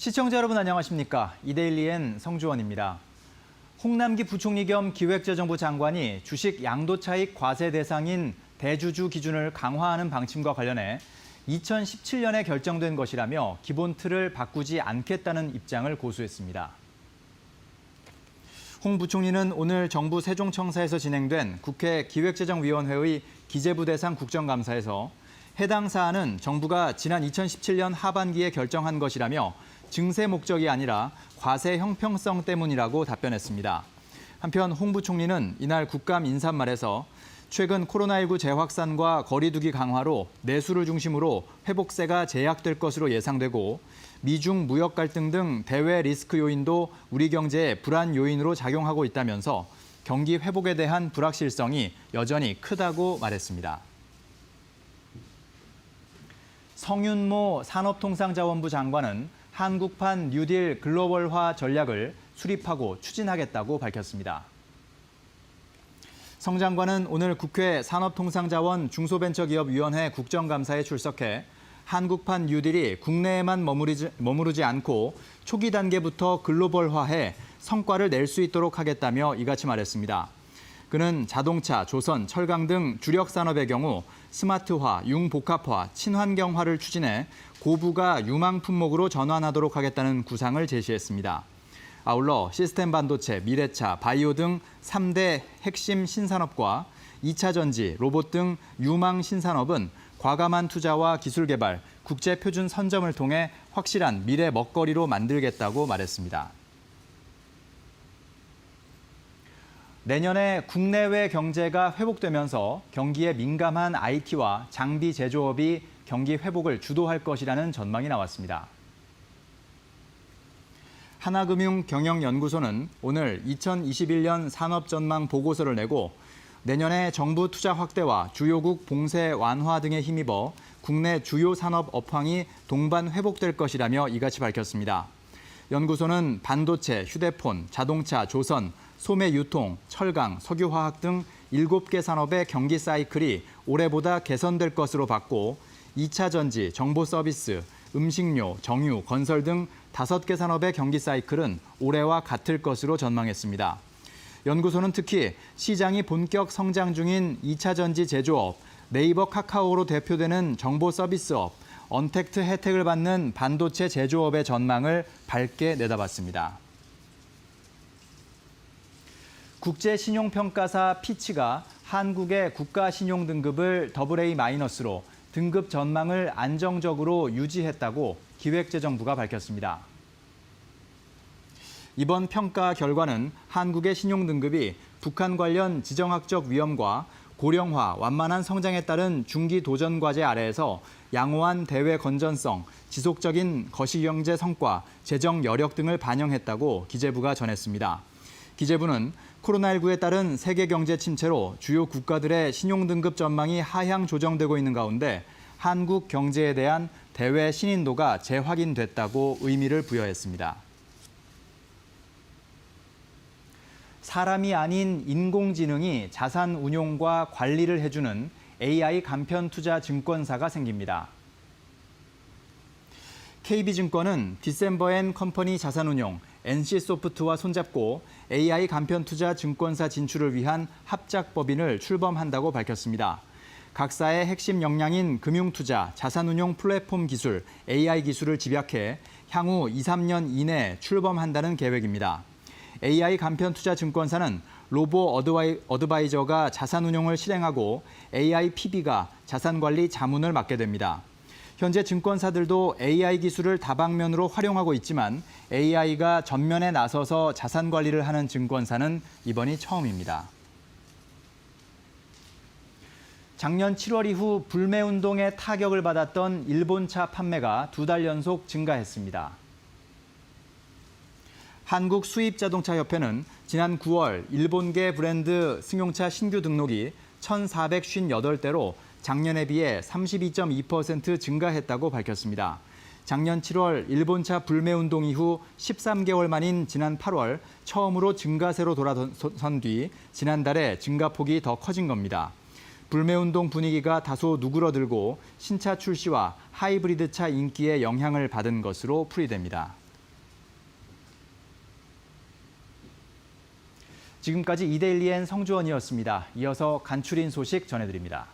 시청자 여러분 안녕하십니까? 이데일리엔 성주원입니다. 홍남기 부총리 겸 기획재정부 장관이 주식 양도차익 과세 대상인 대주주 기준을 강화하는 방침과 관련해 2017년에 결정된 것이라며 기본 틀을 바꾸지 않겠다는 입장을 고수했습니다. 홍 부총리는 오늘 정부 세종청사에서 진행된 국회 기획재정위원회의 기재부 대상 국정감사에서 해당 사안은 정부가 지난 2017년 하반기에 결정한 것이라며 증세 목적이 아니라 과세 형평성 때문이라고 답변했습니다. 한편 홍 부총리는 이날 국감 인사말에서 최근 코로나19 재확산과 거리두기 강화로 내수를 중심으로 회복세가 제약될 것으로 예상되고 미중 무역 갈등 등 대외 리스크 요인도 우리 경제에 불안 요인으로 작용하고 있다면서 경기 회복에 대한 불확실성이 여전히 크다고 말했습니다. 성윤모 산업통상자원부 장관은 한국판 뉴딜 글로벌화 전략을 수립하고 추진하겠다고 밝혔습니다. 성 장관은 오늘 국회 산업통상자원 중소벤처기업위원회 국정감사에 출석해 한국판 뉴딜이 국내에만 머무르지 않고 초기 단계부터 글로벌화해 성과를 낼 수 있도록 하겠다며 이같이 말했습니다. 그는 자동차, 조선, 철강 등 주력 산업의 경우 스마트화, 융복합화, 친환경화를 추진해 고부가 유망 품목으로 전환하도록 하겠다는 구상을 제시했습니다. 아울러 시스템 반도체, 미래차, 바이오 등 3대 핵심 신산업과 2차 전지, 로봇 등 유망 신산업은 과감한 투자와 기술 개발, 국제 표준 선점을 통해 확실한 미래 먹거리로 만들겠다고 말했습니다. 내년에 국내외 경제가 회복되면서 경기에 민감한 IT와 장비 제조업이 경기 회복을 주도할 것이라는 전망이 나왔습니다. 하나금융경영연구소는 오늘 2021년 산업전망 보고서를 내고 내년에 정부 투자 확대와 주요국 봉쇄 완화 등에 힘입어 국내 주요 산업 업황이 동반 회복될 것이라며 이같이 밝혔습니다. 연구소는 반도체, 휴대폰, 자동차, 조선, 소매 유통, 철강, 석유화학 등 7개 산업의 경기 사이클이 올해보다 개선될 것으로 봤고 2차 전지, 정보 서비스, 음식료, 정유, 건설 등 5개 산업의 경기 사이클은 올해와 같을 것으로 전망했습니다. 연구소는 특히 시장이 본격 성장 중인 2차 전지 제조업, 네이버 카카오로 대표되는 정보 서비스업, 언택트 혜택을 받는 반도체 제조업의 전망을 밝게 내다봤습니다. 국제신용평가사 피치가 한국의 국가신용등급을 AA-로 등급 전망을 안정적으로 유지했다고 기획재정부가 밝혔습니다. 이번 평가 결과는 한국의 신용등급이 북한 관련 지정학적 위험과 고령화, 완만한 성장에 따른 중기 도전 과제 아래에서 양호한 대외 건전성, 지속적인 거시경제 성과, 재정 여력 등을 반영했다고 기재부가 전했습니다. 기재부는 코로나19에 따른 세계 경제 침체로 주요 국가들의 신용등급 전망이 하향 조정되고 있는 가운데 한국 경제에 대한 대외 신인도가 재확인됐다고 의미를 부여했습니다. 사람이 아닌 인공지능이 자산 운용과 관리를 해주는 AI 간편투자 증권사가 생깁니다. KB증권은 디셈버앤컴퍼니 자산운용, NC소프트와 손잡고 AI 간편투자 증권사 진출을 위한 합작법인을 출범한다고 밝혔습니다. 각사의 핵심 역량인 금융투자, 자산운용 플랫폼 기술, AI 기술을 집약해 향후 2, 3년 이내에 출범한다는 계획입니다. AI 간편투자 증권사는 로보 어드바이저가 자산운용을 실행하고 AI PB가 자산관리 자문을 맡게 됩니다. 현재 증권사들도 AI 기술을 다방면으로 활용하고 있지만 AI가 전면에 나서서 자산 관리를 하는 증권사는 이번이 처음입니다. 작년 7월 이후 불매운동에 타격을 받았던 일본차 판매가 2달 연속 증가했습니다. 한국수입자동차협회는 지난 9월 일본계 브랜드 승용차 신규 등록이 1,458대로 작년에 비해 32.2% 증가했다고 밝혔습니다. 작년 7월 일본차 불매운동 이후 13개월 만인 지난 8월 처음으로 증가세로 돌아선 뒤 지난달에 증가폭이 더 커진 겁니다. 불매운동 분위기가 다소 누그러들고 신차 출시와 하이브리드차 인기에 영향을 받은 것으로 풀이됩니다. 지금까지 이데일리엔 성주원이었습니다. 이어서 간추린 소식 전해드립니다.